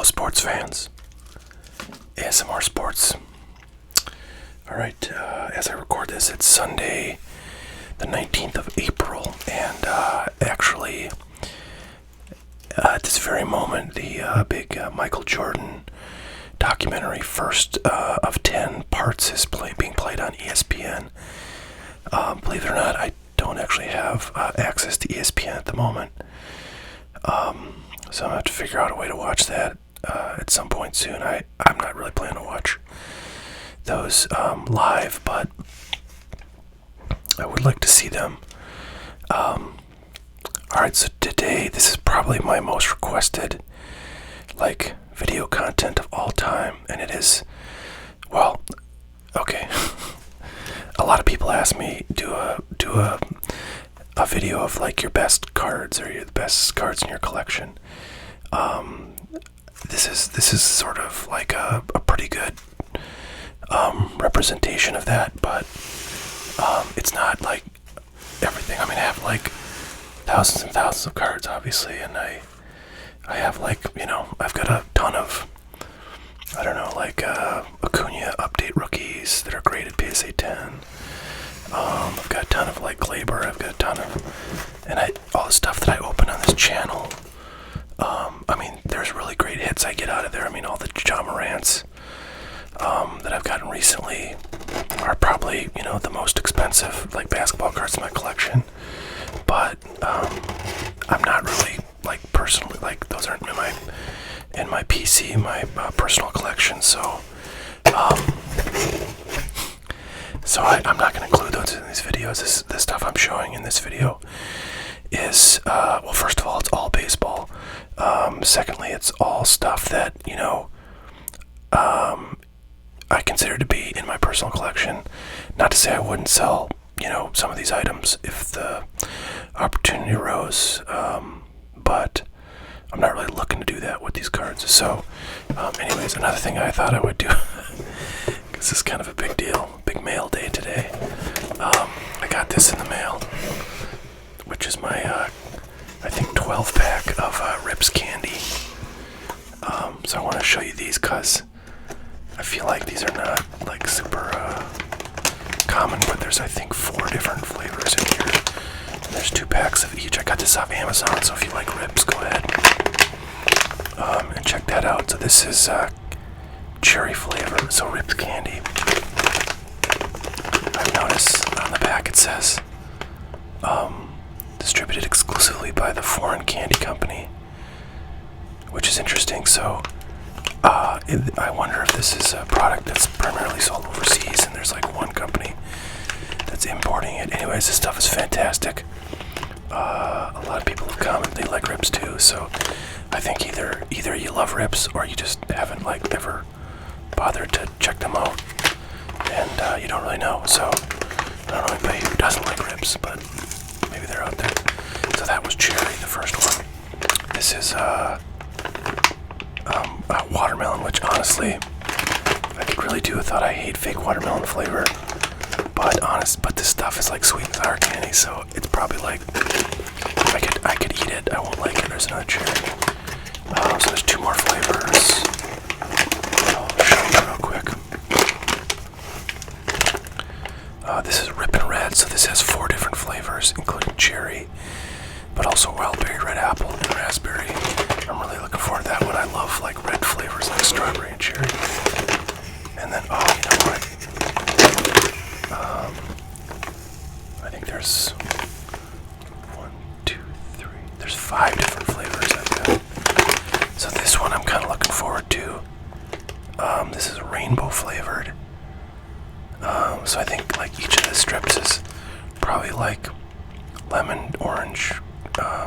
sports fans. ASMR Sports. Alright, as I record this, it's Sunday, the 19th of April, and actually, at this very moment, the big Michael Jordan documentary, first of 10 parts, is being played on ESPN. Believe it or not, I don't actually have access to ESPN at the moment. So I'm going to have to figure out a way to watch that at some point soon. I'm not really planning to watch those live, but I would like to see them. Alright, so today, this is probably my most requested, video content of all time, and it is, well, okay. A lot of people ask me, do a video of, your best cards, or the best cards in your collection. This is sort of like a pretty good representation of that, but it's not like everything. I mean, I have thousands and thousands of cards, obviously, and I have I've got a ton of, Acuna update rookies that are graded PSA 10. I've got a ton of Glaber. I've got a ton of, and all the stuff that I open on this channel. There's really great hits I get out of there. All the Ja Morants that I've gotten recently are probably, the most expensive, basketball cards in my collection. But, I'm not really, personally, those aren't in my PC, my personal collection, so, I'm not going to include those in these videos. The stuff I'm showing in this video is, well, first of all, it's all baseball. Secondly, it's all stuff that, I consider to be in my personal collection. Not to say I wouldn't sell, some of these items if the opportunity arose, but I'm not really looking to do that with these cards. So, anyways, another thing I thought I would do, because this is kind of a big deal, big mail day today. I got this in the mail, which is my, 12 pack of Rips candy. So I want to show you these because I feel like these are not super common, but there's 4 different flavors in here. And there's 2 packs of each. I got this off Amazon, so if you like Rips, go ahead and check that out. So this is cherry flavor, so Rips candy. I've noticed on the back it says distributed exclusively by the Foreign Candy Company, which is interesting. So I wonder if this is a product that's primarily sold overseas and there's one company that's importing it. Anyways, this stuff is fantastic. A lot of people have commented they like Rips too, so I think either you love Rips or you just haven't ever bothered to check them out, and you don't really know. So I don't know anybody who doesn't like Rips, but maybe they're out there. So that was cherry, the first one. This is watermelon, which honestly, if I could really do without, I hate fake watermelon flavor. But this stuff is sweet and sour candy, so it's probably if I could eat it, I won't like it. There's another cherry. So there's 2 more flavors. I'll show you real quick. This is Rippin' Red, so this has 4 different flavors, including cherry, but also wild berry, red apple, and raspberry. I'm really looking forward to that one. I love red flavors like strawberry and cherry. And then, you know what? I think there's 1, 2, 3. There's 5 different flavors I've got. So this one I'm kind of looking forward to. This is rainbow flavored. So I think each of the strips is probably lemon, orange,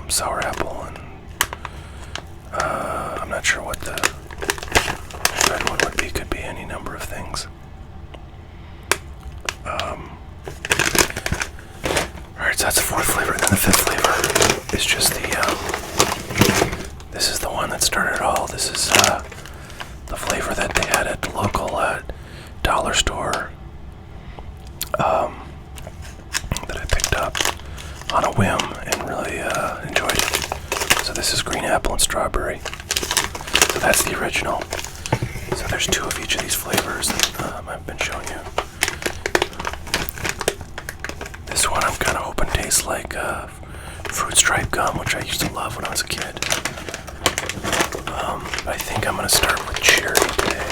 sour apple, and I'm not sure what the red one would be. Could be any number of things. Alright, so that's the 4th flavor, and then the 5th flavor is just this is the one that started it all. This is the flavor that they had at the local dollar store that I picked up on a whim and really enjoyed it. So this is green apple and strawberry. So that's the original. So there's 2 of each of these flavors that I've been showing you. This one I'm kind of hoping tastes like fruit stripe gum, which I used to love when I was a kid. I think I'm going to start with cherry today.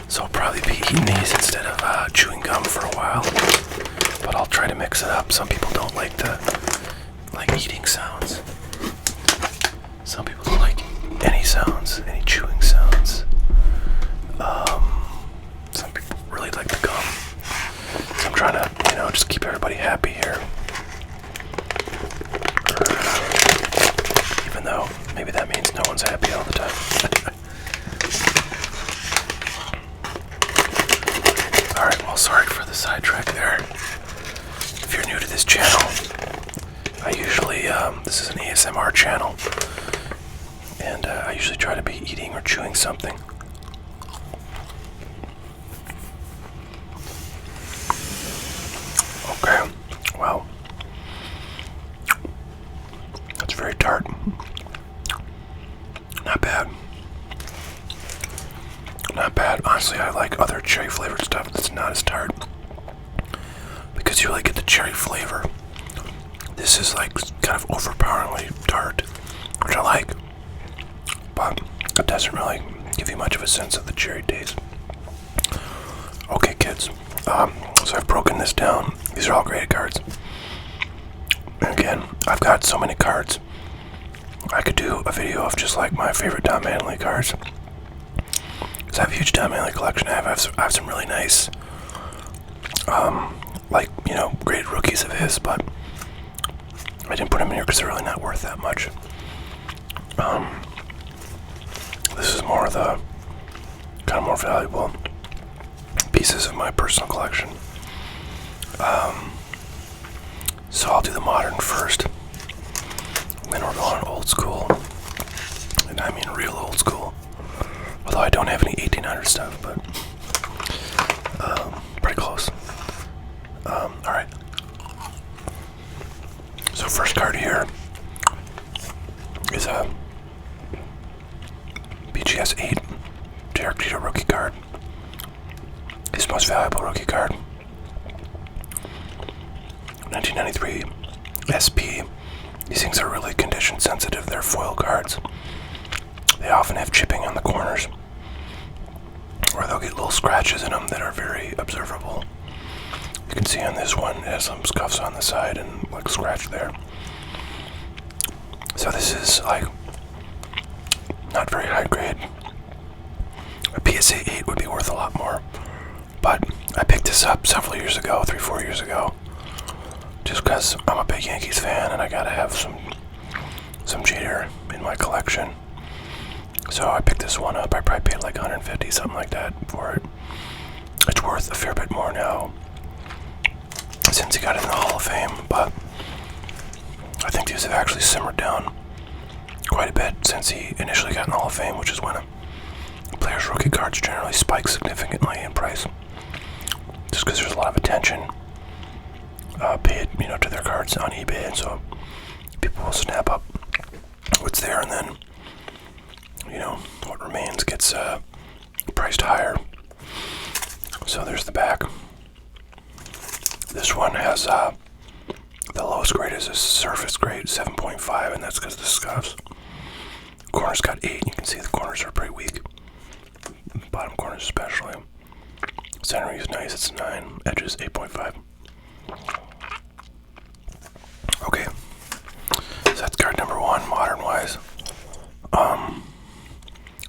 So I'll probably be eating these instead of chewing gum for a while. But I'll try to mix it up. Some people don't like eating sounds. Some people don't like any sounds, any chewing sounds. Some people really like the gum. So I'm trying to, just keep everybody happy here. Even though maybe that means no one's happy all the time. Alright, well, sorry for the sidetrack there. If you're new to this channel, I usually, this is an ASMR channel, and I usually try to be eating or chewing something. Okay, wow. That's very tart. Not bad. Not bad. Honestly, I like other cherry flavored stuff that's not as tart, because you really get the cherry flavor. This is like kind of overpoweringly tart, which I like, but it doesn't really give you much of a sense of the cherry taste. Okay, kids, so I've broken this down. These are all graded cards. And again, I've got so many cards. I could do a video of just like my favorite Don Mattingly cards, because I have a huge Don Mattingly collection. I have some really nice, graded rookies of his, but I didn't put them in here because they're really not worth that much. This is more of the kind of more valuable pieces of my personal collection. So I'll do the modern first, then we're going old school, and I mean real old school. Although I don't have any 1800 stuff, but pretty close. Alright. So first card here is a BGS 8 Derek Jeter rookie card. His most valuable rookie card. 1993 SP. These things are really condition sensitive. They're foil cards. They often have chipping on the corners, or they'll get little scratches in them that are very observable. You can see on this one, it has some scuffs on the side and like a scratch there. So this is like not very high grade. A PSA 8 would be worth a lot more, but I picked this up several years ago, 3-4 years ago, just because I'm a big Yankees fan and I gotta have some Jeter in my collection. So I picked this one up. I probably paid like 150, something like that for it. It's worth a fair bit more now since he got in the Hall of Fame, but I think these have actually simmered down quite a bit since he initially got in the Hall of Fame, which is when a player's rookie cards generally spike significantly in price, just because there's a lot of attention paid, to their cards on eBay, and so people will snap up what's there, and then what remains gets priced higher. So there's the back. This one has the lowest grade is a surface grade 7.5, and that's because of the scuffs. Corners got 8. You can see the corners are pretty weak. Bottom corners especially. Centering is nice. It's 9. Edges 8.5. Okay. So that's card number 1, modern-wise.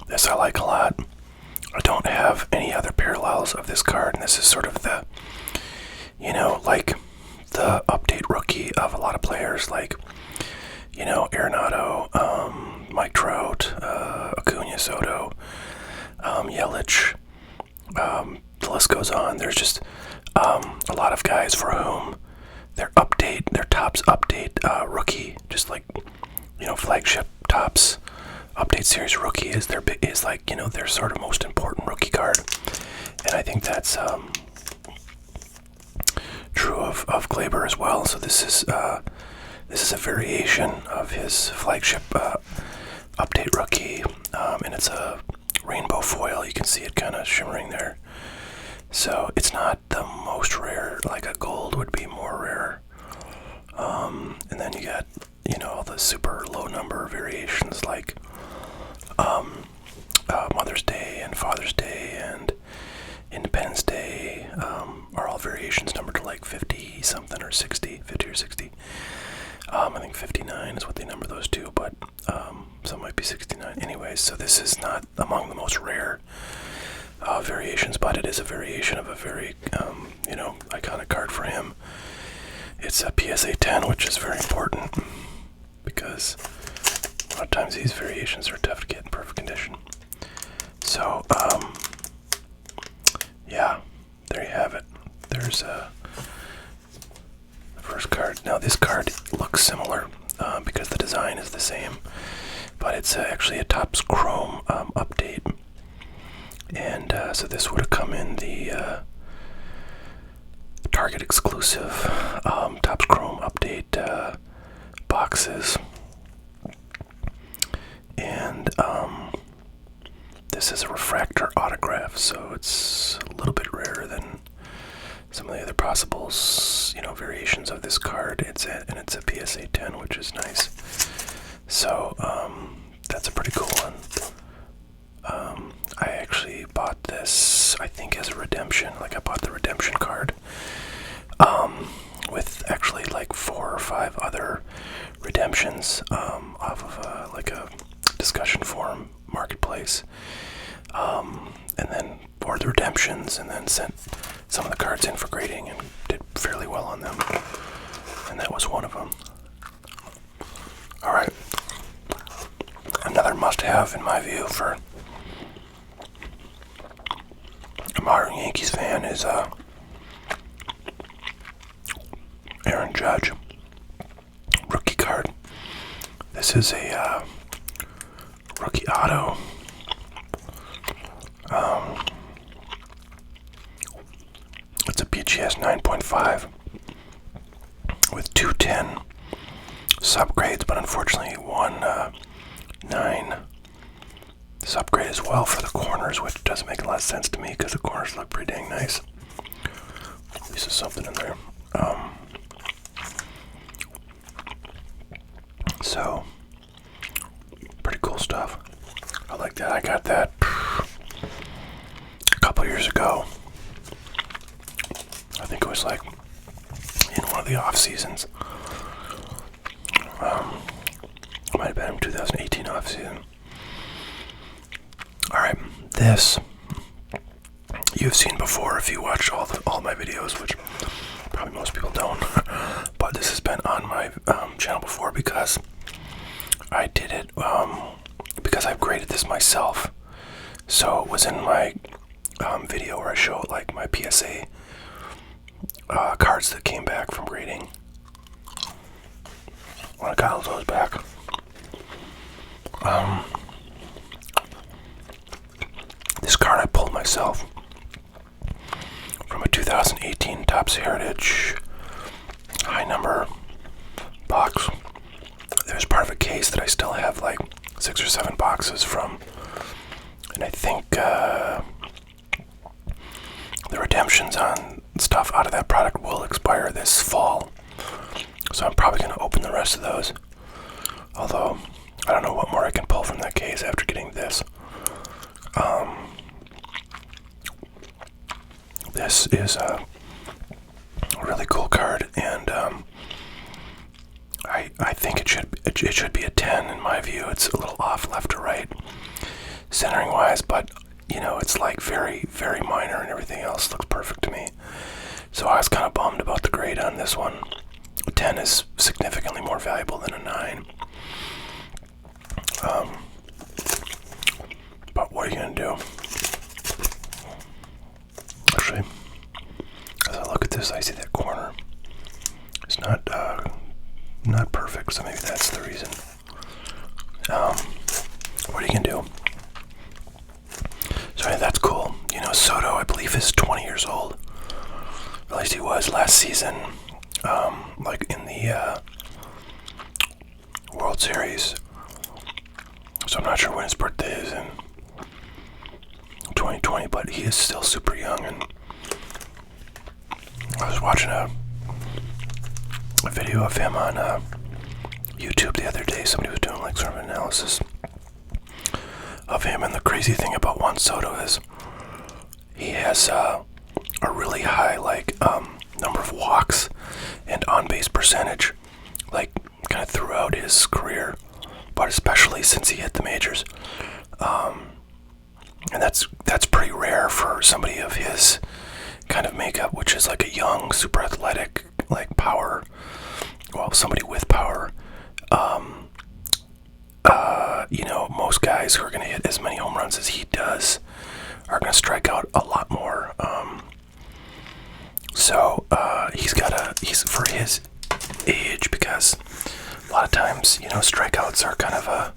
This I like a lot. I don't have any other parallels of this card, and this is sort of the, like the update rookie of a lot of players, like, Arenado, Mike Trout, Acuna, Soto, Yelich. The list goes on. There's just a lot of guys for whom their Topps update rookie, just like flagship Topps update series rookie is their sort of most important rookie card, and I think that's true of Gleyber as well. So this This is a variation of his flagship update rookie, and it's a rainbow foil. You can see it kind of shimmering there. So it's not the most rare, like a gold would be more rare. And then you got, all the super low number variations like Mother's Day and Father's Day and Independence Day are all variations numbered to like 50 something or 60, 50 or 60. I think 59 is what they number those two, but some might be 69. Anyways, so this is not among the most rare variations, but it is a variation of a very, iconic card for him. It's a PSA 10, which is very important because a lot of times these variations are tough to get in perfect condition. So, yeah, there you have it. There's the first card. Now this card looks similar because the design is the same, but it's actually a Topps Chrome update. And so this would have come in the Target exclusive Topps Chrome update boxes. And this is a refractor autograph, so it's a little bit rarer than some of the other possibles, variations of this card. It's a PSA 10, which is nice. So that's a pretty cool one. I actually bought this, I think, as a redemption. Like, I bought the redemption card with actually like 4 or 5 other redemptions off of like a discussion forum marketplace, and then bought the redemptions and then sent some of the cards in for grading and did fairly well on them, and that was one of them. Alright, another must-have in my view for a modern Yankees fan is Aaron Judge rookie card. This is a rookie auto. It's a BGS 9.5 with 210 subgrades, but unfortunately 1.9 subgrade as well for the corners, which doesn't make a lot of sense to me because the corners look pretty dang nice. At least there's something in there. So, pretty cool stuff. I like that. I got that a couple years ago. I think it was like in one of the off seasons. It might have been 2018 off season. Alright, this you've seen before if you watch all my videos, which probably most people don't. But this has been on my channel before because I did it because I've graded this myself. So it was in my video where I show like my PSA cards that came back from grading. When I got all those back. This card I pulled myself from a 2018 Topps Heritage high number box. There's part of a case that I still have like 6 or 7 boxes from, and I think the redemptions on stuff out of that product will expire this fall, so I'm probably going to open the rest of those, although I don't know what more I can pull from that case after getting this. This is a really cool card, and I think it should be a 10 in my view. It's a little off left to right, centering wise, but it's like very, very minor, and everything else looks perfect to me. So I was kind of bummed about the grade on this one. A 10 is significantly more valuable than a 9. But what are you gonna do? Actually, as I look at this, I see that corner. It's not perfect, so maybe that's the reason. What are you gonna do? So yeah, that's cool. Soto, I believe, is 20 years old. At least he was last season. Like in the Series. So I'm not sure when his birthday is in 2020, but he is still super young. And I was watching a video of him on YouTube the other day. Somebody was doing like sort of an analysis of him, and the crazy thing about Juan Soto is he has a really high number of walks and on-base percentage, like kind of throughout his career, but especially since he hit the majors. And that's pretty rare for somebody of his kind of makeup, which is like a young, super athletic, like power, somebody with power. Most guys who are going to hit as many home runs as he does are going to strike out a lot more. He's for his age, because a lot of times, strikeouts are kind of a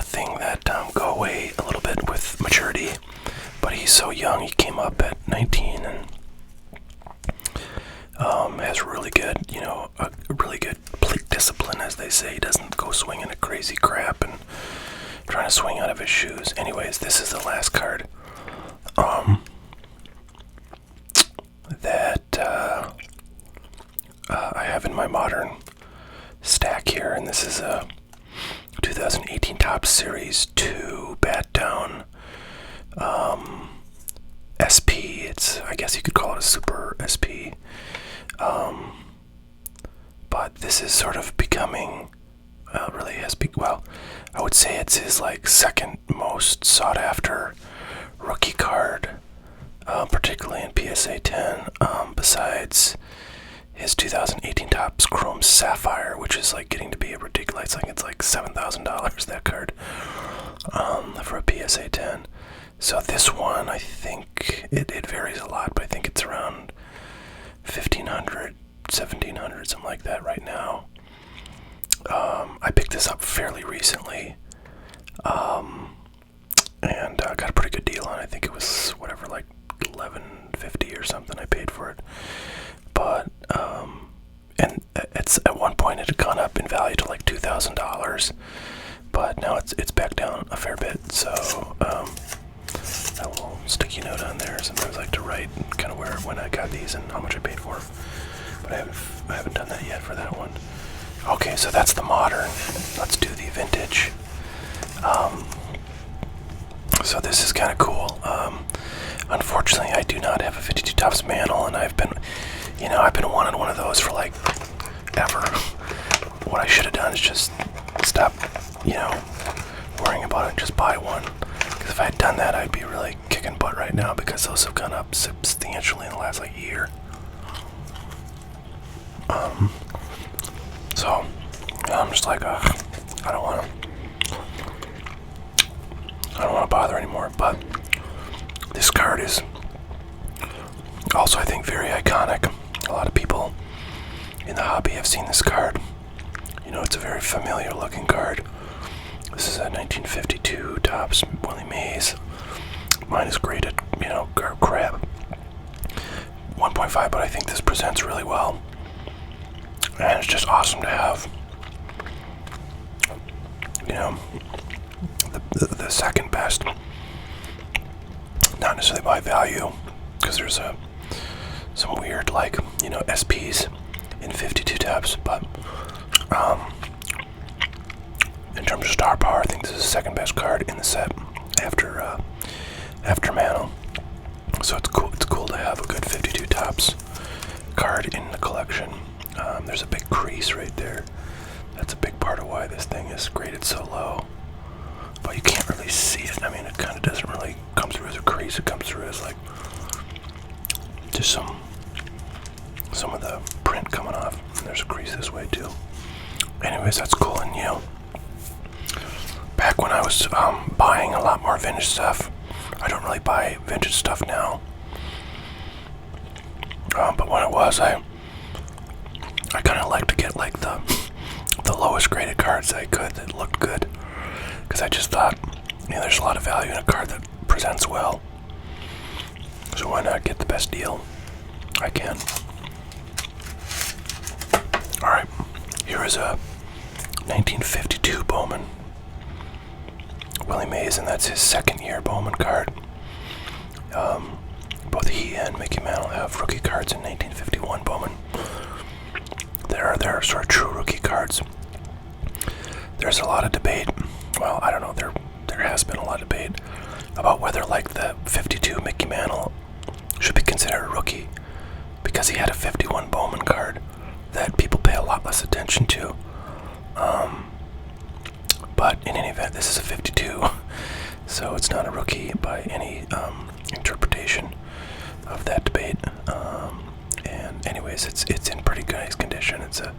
thing that go away a little bit with maturity. But he's so young. He came up at 19 and has really good, a really good plate discipline, as they say. He doesn't go swinging at crazy crap and trying to swing out of his shoes. Anyways, this is the last card that I have in my modern stack here, and this is a 2018 Topps Series 2 Bat Down SP. I guess you could call it a Super SP. But this is sort of becoming, really has I would say it's his second most sought after rookie card, particularly in PSA 10, besides his 2018 Topps Chrome Sapphire, which is getting to be a ridiculous, it's like $7,000, that card, for a PSA 10. So this one, I think it varies a lot, but I think it's around 1,500, 1,700, something like that right now. I picked this up fairly recently, and got a pretty good deal on it. I think it was $11.50 or something I paid for it. But and it's at one point it had gone up in value to $2,000, but now it's back down a fair bit. So I will sticky note on there. Sometimes I like to write kind of when I got these and how much I paid for them. But I haven't done that yet for that one. Okay, so that's the modern. Let's do the vintage. So this is kind of cool. Unfortunately, I do not have a 52 Topps Mantle, and I've been wanting one of those for ever. What I should have done is just stop, worrying about it and just buy one. Because if I had done that, I'd be really kicking butt right now, because those have gone up substantially in the last year. So I'm just I don't want to bother anymore. But this card is also, I think, very iconic. A lot of people in the hobby have seen this card. It's a very familiar looking card. This is a 1952 Topps Willie Mays. Mine is graded, crab 1.5, but I think this presents really well. And it's just awesome to have, the second best. Not necessarily by value, because there's some weird, SPs in 52 Topps, but in terms of star power, I think this is the second best card in the set after Mantle. So it's cool to have a good 52 Topps card in the collection. There's a big crease right there. That's a big part of why this thing is graded so low. But you can't really see it. I mean, it kind of doesn't really come through as a crease. It comes through as just some of the print coming off. And there's a crease this way too. Anyways, that's cool. And back when I was buying a lot more vintage stuff, I don't really buy vintage stuff now. But when it was, I kind of like to get the lowest graded cards I could that looked good, because I just thought, there's a lot of value in a card that presents well. So why not get the best deal I can? All right, here is a 1952 Bowman. Willie Mays, and that's his second year Bowman card. Both he and Mickey Mantle have rookie cards in 1951 Bowman. They're sort of true rookie cards. There's a lot of debate. Well, I don't know. There has been a lot of debate about whether, like, the 52 Mickey Mantle should be considered a rookie because he had a 51 Bowman card that people pay a lot less attention to. But in any event, this is a 52, so it's not a rookie by any interpretation of that debate. And anyways, it's in pretty good nice condition. It's a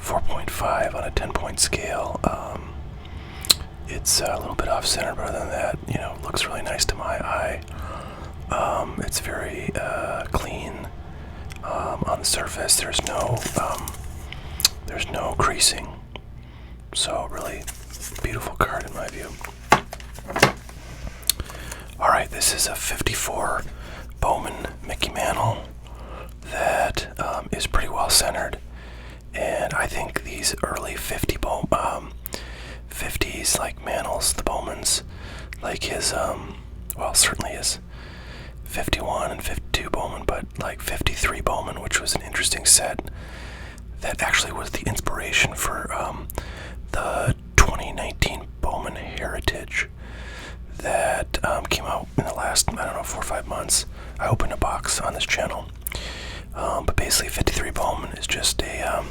4.5 on a 10-point scale. It's a little bit off-center, but other than that, it looks really nice to my eye. It's very clean on the surface. There's no creasing, so really beautiful card in my view. All right, this is a 54 Bowman Mickey Mantle that is pretty well centered, and I think these early 50s like Mantles, the Bowmans, like his certainly his 51 and 52 Bowman, but like 53 Bowman, which was an interesting set that actually was the inspiration for the 2019 Bowman Heritage that came out in the last, 4 or 5 months. I opened a box on this channel. But basically 53 Bowman is just a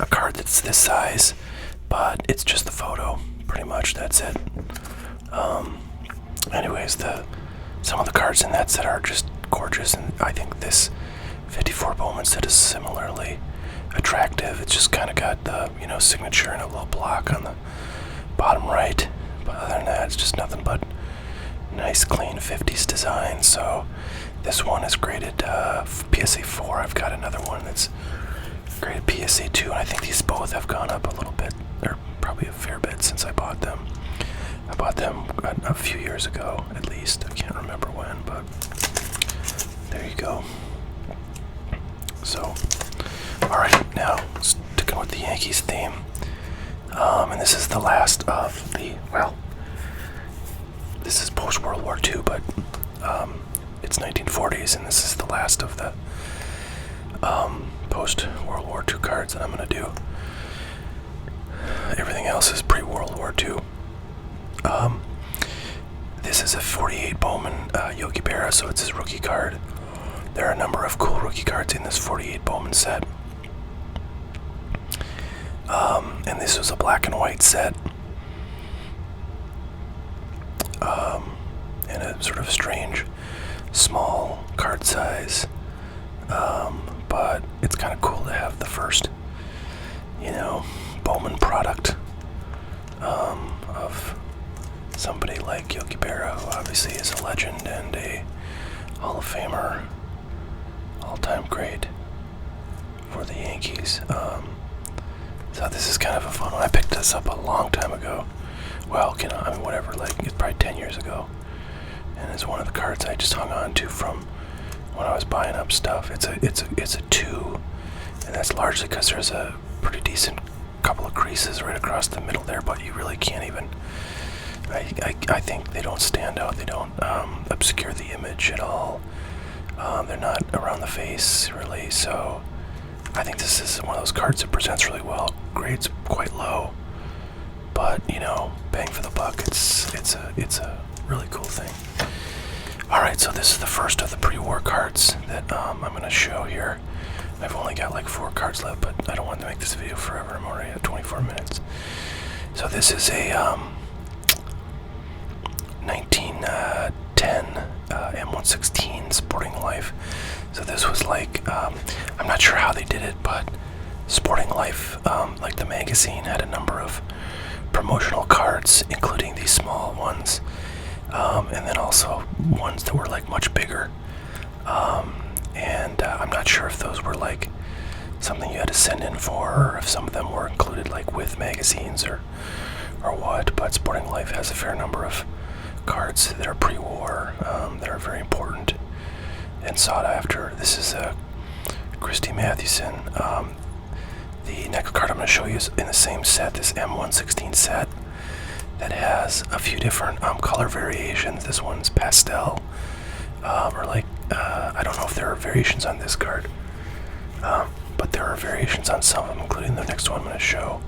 card that's this size, but it's just the photo, pretty much, that's it. Anyways, some of the cards in that set are just gorgeous, and I think this 54 Bowman set is similarly attractive. It's just kind of got the, signature and a little block on the bottom right, but other than that, it's just nothing but nice, clean 50s design. So this one is graded PSA 4. I've got another one that's graded PSA 2, and I think these both have gone up a little bit, or probably a fair bit since I bought them. I bought them a few years ago, at least. I can't remember when, but there you go. So, alright, now sticking with the Yankees theme. And this is the last of this is post-World War II, but it's 1940s, and this is the last of the post-World War II cards that I'm going to do. Everything else is pre-World War II. This is a 48 Bowman Yogi Berra, so it's his rookie card. There are a number of cool rookie cards in this 48 Bowman set. And this was a black and white set. And a sort of strange small card size. But it's kind of cool to have the first, Bowman product of somebody like Yogi Berra, who obviously is a legend and a Hall of Famer, all-time great for the Yankees. So this is kind of a fun one. I picked this up a long time ago. Well, whatever, it's probably 10 years ago. And it's one of the cards I just hung on to from when I was buying up stuff. It's a 2, and that's largely because there's a pretty decent couple of creases right across the middle there, but you really can't even. I think they don't stand out. They don't obscure the image at all. They're not around the face really, so I think this is one of those cards that presents really well. Grade's quite low, but bang for the buck. It's a really cool thing. All right, so this is the first of the pre-war cards that I'm going to show here. I've only got 4 cards left, but I don't want to make this video forever. I'm already at 24 minutes. So this is a 1910 M116 Sporting Life. So this was I'm not sure how they did it, but Sporting Life, the magazine, had a number of promotional cards, including these small ones, and then also ones that were much bigger. And I'm not sure if those were something you had to send in for, or if some of them were included with magazines or what. But Sporting Life has a fair number of cards that are pre-war, that are very important and sought after. This is Christy Mathewson. The next card I'm going to show you is in the same set, this M116 set, that has a few different color variations. This one's pastel, or like, I don't know if there are variations on this card, but there are variations on some of them, including the next one I'm going to show.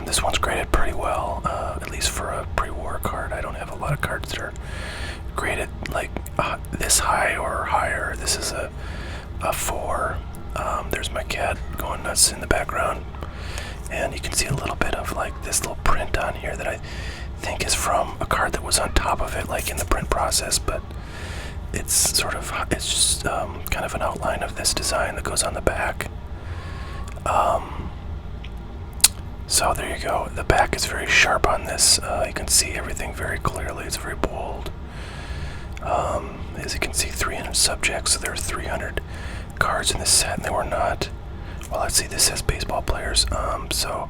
This one's graded pretty well, at least for a pre-war card. I don't have a lot of cards that are graded like this high or higher. This is a 4. There's my cat going nuts in the background, and you can see a little bit of like this little print on here that I think is from a card that was on top of it, like in the print process, but it's just kind of an outline of this design that goes on the back. So there you go. The back is very sharp on this. You can see everything very clearly. It's very bold. As you can see, 300 subjects, so there are 300 cards in this set, and they were not. Well, let's see, this says baseball players, so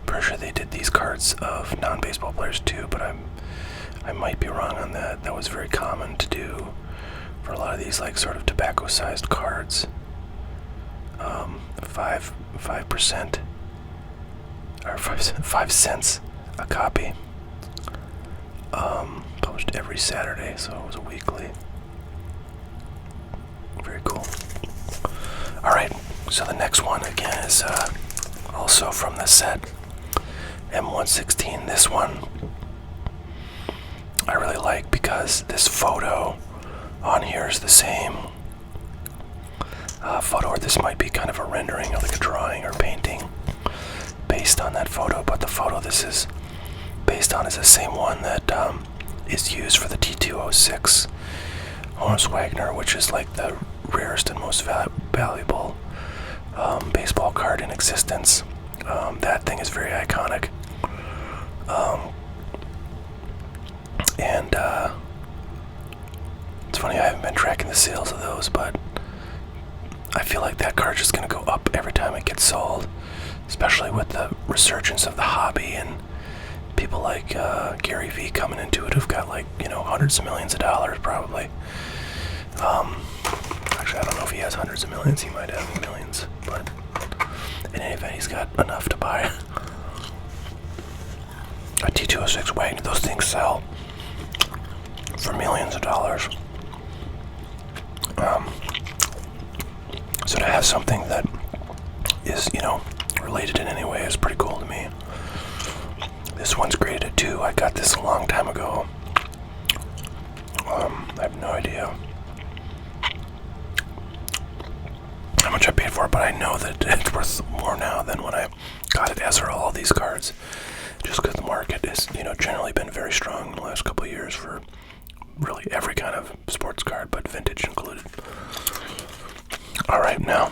pretty sure they did these cards of non-baseball players too, but I might be wrong on that. That was very common to do for a lot of these, like, sort of tobacco-sized cards. 5%, or 5 cents a copy. Published every Saturday, so it was a weekly. Very cool. Alright, so the next one again is also from the set M116. This one I really like because this photo on here is the same photo, or this might be kind of a rendering of like a drawing or painting based on that photo, but the photo this is based on is the same one that is used for the T206 Honus Wagner, which is like the rarest and most valuable baseball card in existence. That thing is very iconic. And it's funny, I haven't been tracking the sales of those, but I feel like that card's just going to go up every time it gets sold, especially with the resurgence of the hobby and people like Gary Vee coming into it who've got, like, hundreds of millions of dollars probably. Actually, I don't know if he has hundreds of millions. He might have millions, but in any event, he's got enough to buy a T206 Wagner. Those things sell for millions of dollars. So to have something that is, related in any way is pretty cool to me. This one's graded at 2. I got this a long time ago. I have no idea how much I paid for it, but I know that it's worth more now than when I got it, as are all these cards, just because the market has, generally been very strong in the last couple of years for really every kind of sports card, but vintage included. Alright, now,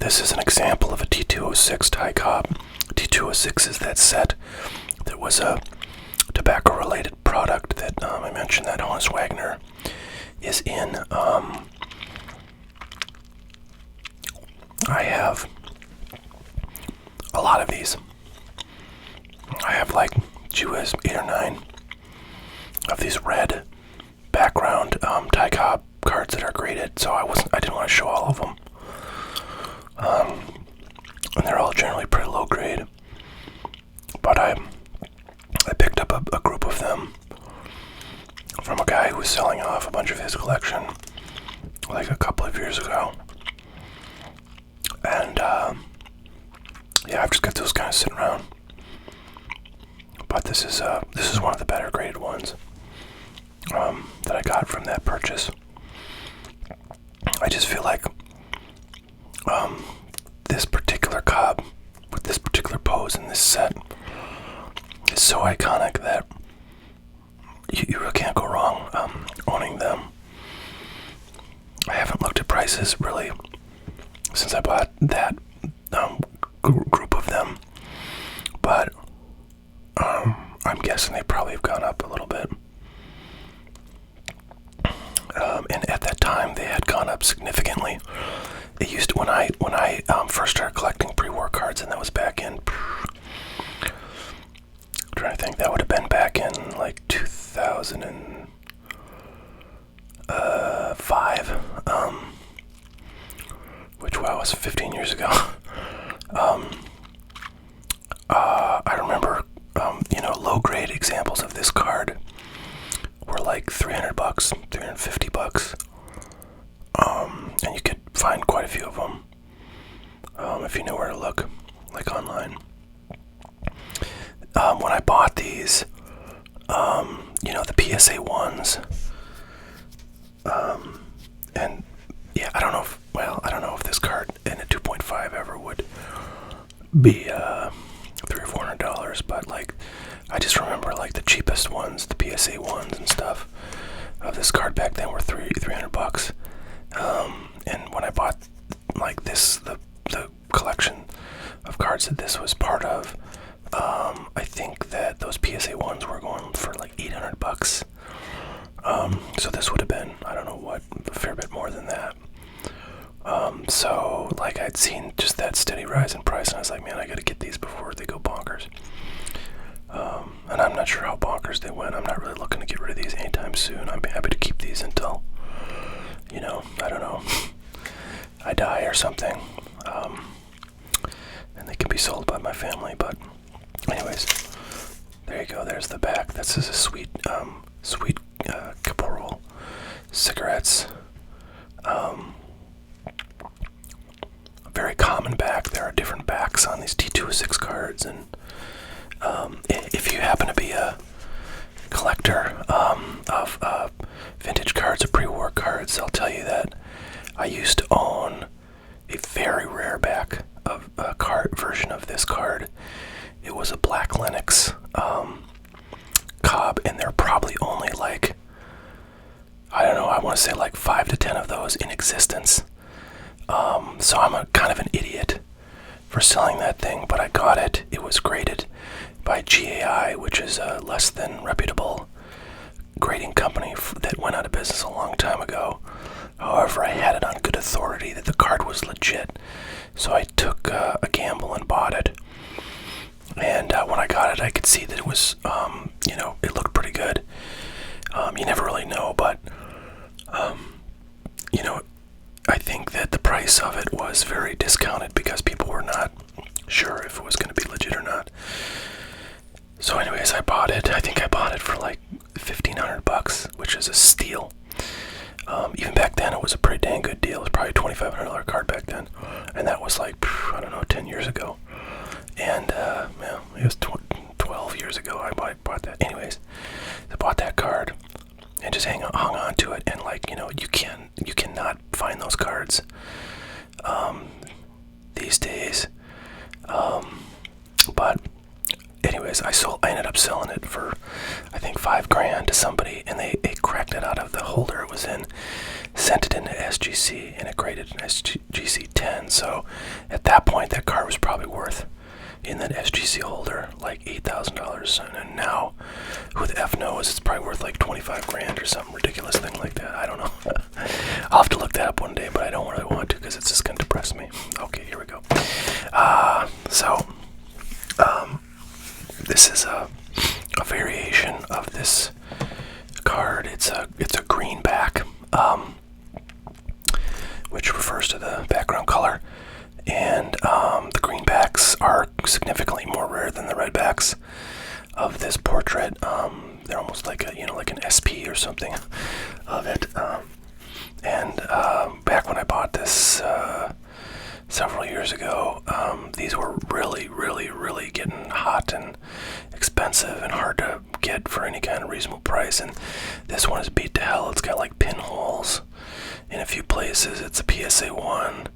this is an example of a T206 Ty Cobb. T206 is that set that was a tobacco-related product that I mentioned that Honus Wagner is in. I have a lot of these. I have like 8 or 9 of these red background Ty Cobb cards that are graded, so I didn't want to show all of them. And they're all generally pretty low grade. But I picked up a group of them from a guy who was selling off a bunch of his collection like a couple of years ago. And I've just got those kind of sitting around. But this is one of the better graded ones that I got from that purchase. I just feel like this particular Cobb with this particular pose in this set is so iconic that you really can't go wrong owning them. I haven't looked at prices really since I bought that group of them, but I'm guessing they probably have gone up a little bit. And at that time, they had gone up significantly. It used to, when I first started collecting pre-war cards, and that was back in, I'm trying to think, that would have been back in like 2005. was 15 years ago. I remember, low-grade examples of this card were like $300, $350. And you could find quite a few of them if you know where to look, like online. When I bought these, the PSA ones, and yeah, I don't know if this card in a 2.5 ever would be $300 or $400, but like, I just remember like the cheapest ones, the PSA ones and stuff of this card back then were $300. And when I bought like this, the collection of cards that this was part of, I think that those PSA ones were going for like $800. So this would have been, I don't know what, a fair bit more than that. So like I'd seen just that steady rise in price, and I was like, man, I gotta get these before they go bonkers. And I'm not sure how bonkers they went. I'm not really looking to get rid of these anytime soon. I'm happy to keep these until, I don't know, I die or something. And they can be sold by my family, but anyways, there you go. There's the back. This is a sweet Caporal cigarettes. Very common back. There are different backs on these T206 cards, and if you happen to be a collector of vintage cards or pre-war cards, I'll tell you that I used to own a very rare back of a card version of this card. It was a Black Lynx Cobb, and there are probably only like, I don't know, I want to say like 5 to 10 of those in existence. So I'm a kind of an idiot for selling that thing, but I got it. It was graded by GAI, which is a less than reputable grading company that went out of business a long time ago. However, I had it on good authority that the card was legit, so I took a gamble and bought it. And when I got it, I could see that it was, it looked pretty good. You never really know, but, I think that the price of it was very discounted because people were not sure if it was going to be legit or not. So anyways, I bought it. I think I bought it for like $1,500, which is a steal. Even back then, it was a pretty dang good deal. It was probably a $2,500 card back then. And that was like, 10 years ago. And, it was 12 years ago I bought that. Anyways, I bought that card and just hung on to it. And like, you cannot find those cards these days. But anyways, I ended up selling it for, I think, $5,000 to somebody, and they cracked it out of the holder it was in, sent it into SGC, and it graded an SGC 10. So at that point, that card was probably worth, in that SGC holder, like $8,000. And now, who the F knows, it's probably worth like $25,000 or some ridiculous thing like that. I don't know. I'll have to look that up one day, but I don't really want to because it's just going to depress me. Okay, here we go. This is a variation of this card. It's a greenback, which refers to the background color. And the greenbacks are significantly more rare than the redbacks of this portrait. They're almost like like an SP or something of it. And back when I bought this several years ago, these were really, really, really getting hot and expensive and hard to get for any kind of reasonable price. And this one is beat to hell. It's got like pinholes in a few places. It's a PSA 1.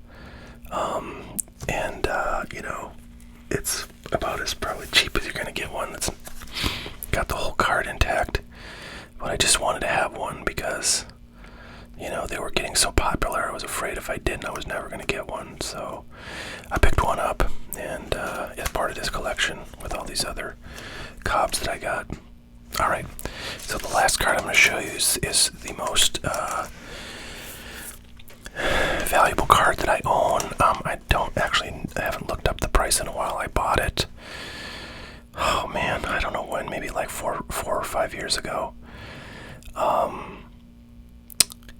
It's about as probably cheap as you're going to get one that's got the whole card intact. But I just wanted to have one because, they were getting so popular. I was afraid if I didn't, I was never going to get one. So I picked one up, and it's part of this collection with all these other Cobbs that I got. All right, so the last card I'm going to show you is the most valuable card that I own. I haven't looked up the price in a while. I bought it, oh man, I don't know when, maybe like four or 5 years ago.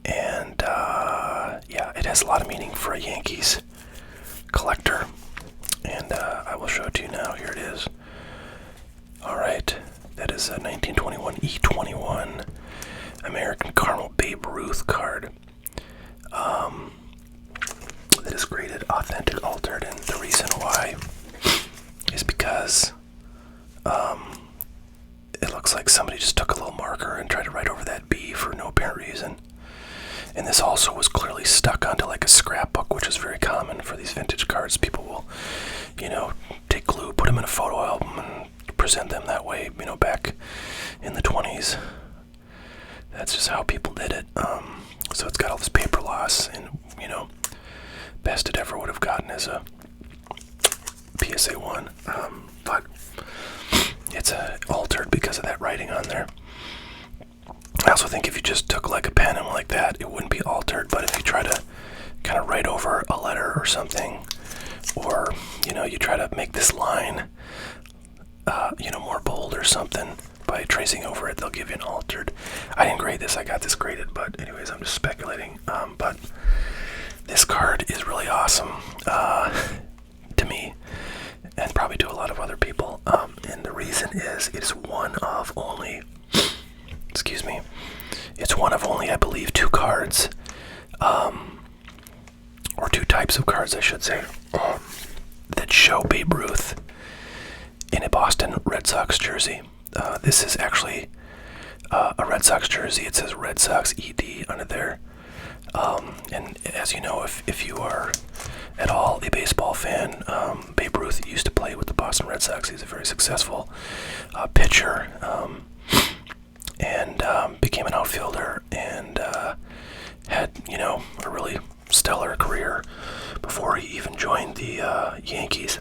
And it has a lot of meaning for a Yankees collector, and I will show it to you now. Here it is. All right, that is a 1921 E21 American Caramel Babe Ruth card. That is graded authentic altered, and the reason why is because it looks like somebody just took a little marker and tried to write over that B for no apparent reason. And this also was clearly stuck onto like a scrapbook, which is very common for these vintage cards. People will, take glue, put them in a photo album, and present them that way, back in the 20s. That's just how people did it. So it's got all this paper loss, and, best it ever would have gotten is a PSA 1. But it's altered because of that writing on there. I also think if you just took like a pen and like that, it wouldn't be altered. But if you try to kind of write over a letter or something, or you try to make this line more bold or something by tracing over it, they'll give you an altered. I didn't grade this, I got this graded, but anyways, I'm just speculating. But this card is really awesome to me, and probably to a lot of other people. And the reason is it's one of only, I believe, two cards, or two types of cards, I should say, that show Babe Ruth in a Boston Red Sox jersey. This is actually a Red Sox jersey. It says Red Sox ED under there. And as you know, if you are at all a baseball fan, Babe Ruth used to play with the Boston Red Sox. He's a very successful pitcher, and became an outfielder, and had a really stellar career before he even joined the Yankees.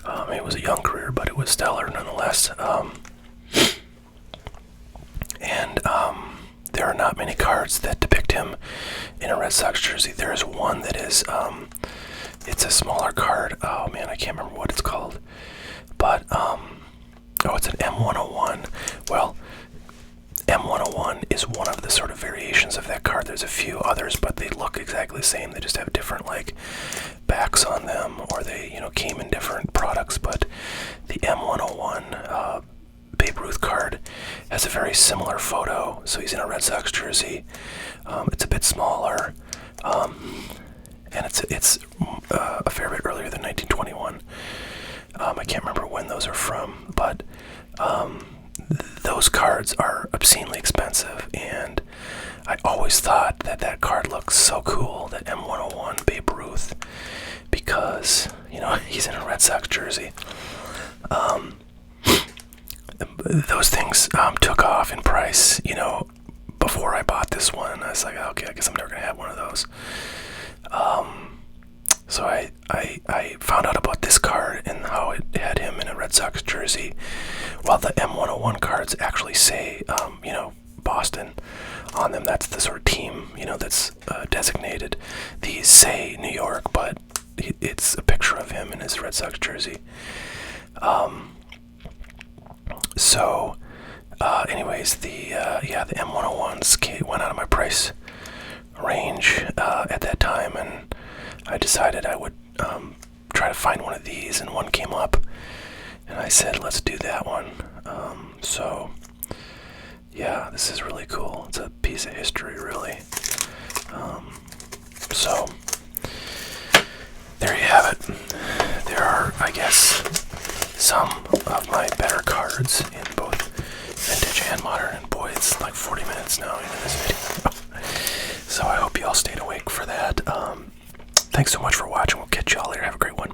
It was a young career, but it was stellar nonetheless. And there are not many cards that depict him in a Red Sox jersey. There is one that is, it's a smaller card. Oh man, I can't remember what it's called. But, it's an M101. Well, M101 is one of the sort of variations of that card. There's a few others, but they look exactly the same. They just have different, backs on them, or they, came in different products. But the M101 Babe Ruth card has a very similar photo. So he's in a Red Sox jersey. It's a bit smaller, and it's a fair bit earlier than 1921. I can't remember when those are from, but those cards are obscenely expensive, and I always thought that card looks so cool, that M101 Babe Ruth, because he's in a Red Sox jersey. Those things took off in price, before I bought this one. I was like, okay, I guess I'm never gonna have one of those. So I found out about this card and how it had him in a Red Sox jersey, while the M101 cards actually say, Boston on them. That's the sort of team, that's designated. These say New York, but it's a picture of him in his Red Sox jersey. Anyways, the M101s went out of my price range at that time, and I decided I would try to find one of these, and one came up, and I said, let's do that one. This is really cool. It's a piece of history, really. There you have it. There are, I guess, some of my better cards in both vintage and modern, and boy, it's like 40 minutes now into this video. So I hope you all stayed awake for that. Thanks so much for watching. We'll catch you all later. Have a great one.